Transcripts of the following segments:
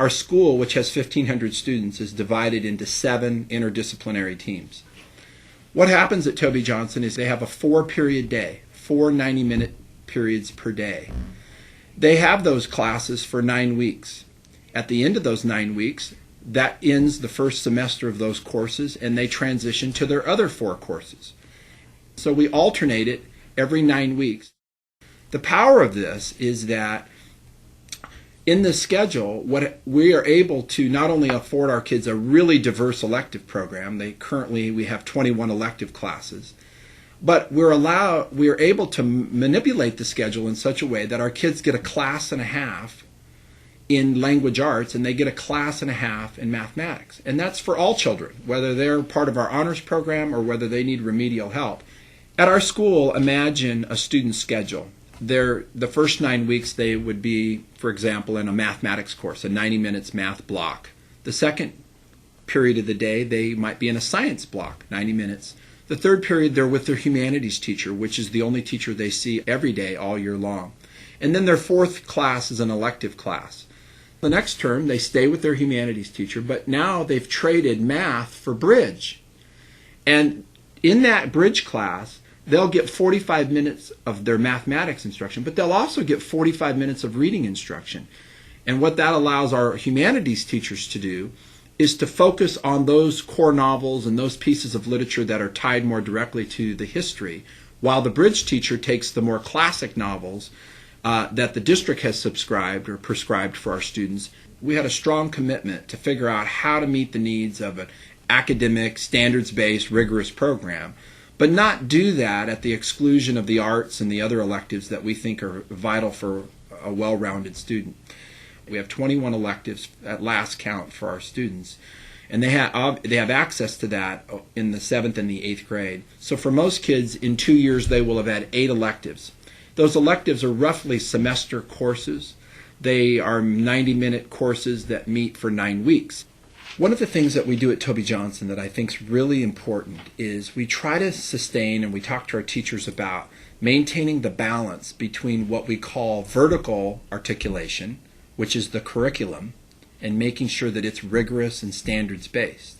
Our school, which has 1,500 students, is divided into 7 interdisciplinary teams. What happens at Toby Johnson is they have a 4-period day, 4 90-minute periods per day. They have those classes for 9 weeks. At the end of those 9 weeks, that ends the first semester of those courses, and they transition to their other 4 courses. So we alternate it every 9 weeks. The power of this is that in this schedule, what we are able to not only afford our kids a really diverse elective program, we have 21 elective classes, but we are able to manipulate the schedule in such a way that our kids get a class and a half in language arts and they get a class and a half in mathematics. And that's for all children, whether they're part of our honors program or whether they need remedial help. At our school, imagine a student's schedule. The first 9 weeks they would be, for example, in a mathematics course, a 90 minutes math block. The second period of the day they might be in a science block, 90 minutes. The third period they're with their humanities teacher, which is the only teacher they see every day all year long. And then their fourth class is an elective class. The next term they stay with their humanities teacher, but now they've traded math for bridge. And in that bridge class, they'll get 45 minutes of their mathematics instruction, but they'll also get 45 minutes of reading instruction. And what that allows our humanities teachers to do is to focus on those core novels and those pieces of literature that are tied more directly to the history, while the bridge teacher takes the more classic novels that the district has subscribed or prescribed for our students. We had a strong commitment to figure out how to meet the needs of an academic, standards-based, rigorous program, but not do that at the exclusion of the arts and the other electives that we think are vital for a well-rounded student. We have 21 electives at last count for our students, and they have access to that in the 7th and the 8th grade. So for most kids, in 2 years they will have had 8 electives. Those electives are roughly semester courses. They are 90-minute courses that meet for 9 weeks. One of the things that we do at Toby Johnson that I think is really important is we try to sustain, and we talk to our teachers about, maintaining the balance between what we call vertical articulation, which is the curriculum, and making sure that it's rigorous and standards-based,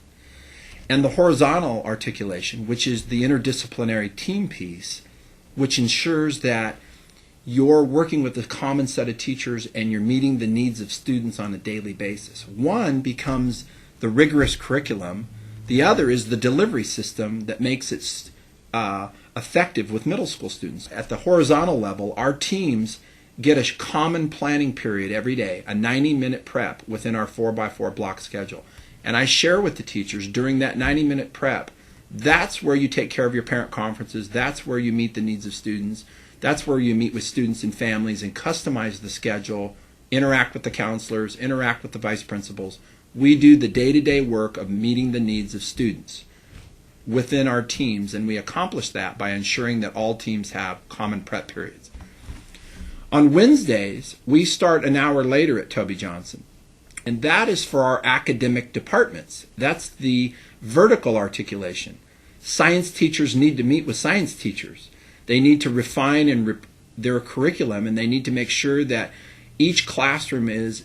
and the horizontal articulation, which is the interdisciplinary team piece, which ensures that you're working with a common set of teachers and you're meeting the needs of students on a daily basis. One becomes the rigorous curriculum. The other is the delivery system that makes it effective with middle school students. At the horizontal level, our teams get a common planning period every day, a 90-minute prep within our 4x4 block schedule. And I share with the teachers during that 90-minute prep, that's where you take care of your parent conferences, that's where you meet the needs of students, that's where you meet with students and families and customize the schedule, interact with the counselors, interact with the vice principals. We do the day-to-day work of meeting the needs of students within our teams, and we accomplish that by ensuring that all teams have common prep periods. On Wednesdays, we start an hour later at Toby Johnson, and that is for our academic departments. That's the vertical articulation. Science teachers need to meet with science teachers. They need to refine their curriculum, and they need to make sure that each classroom is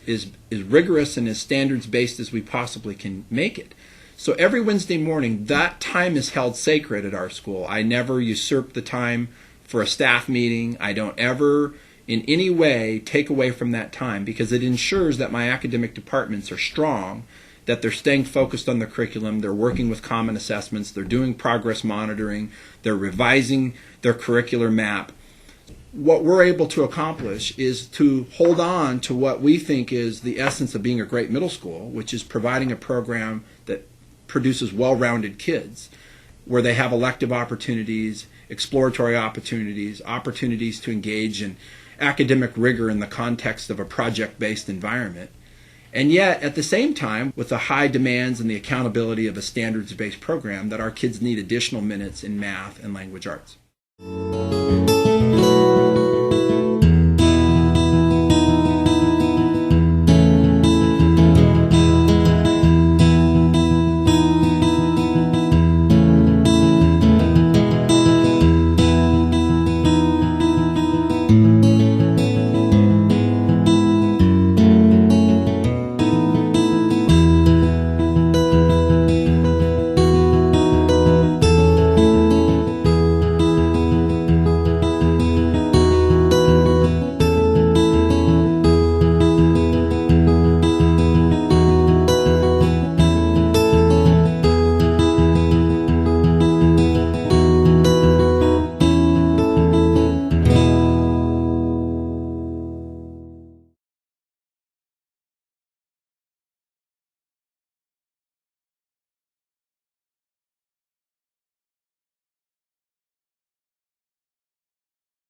rigorous and as standards-based as we possibly can make it. So every Wednesday morning, that time is held sacred at our school. I never usurp the time for a staff meeting. I don't ever in any way take away from that time, because it ensures that my academic departments are strong, that they're staying focused on the curriculum, they're working with common assessments, they're doing progress monitoring, they're revising their curricular map. What we're able to accomplish is to hold on to what we think is the essence of being a great middle school, which is providing a program that produces well-rounded kids, where they have elective opportunities, exploratory opportunities, opportunities to engage in academic rigor in the context of a project-based environment. And yet, at the same time, with the high demands and the accountability of a standards-based program, that our kids need additional minutes in math and language arts.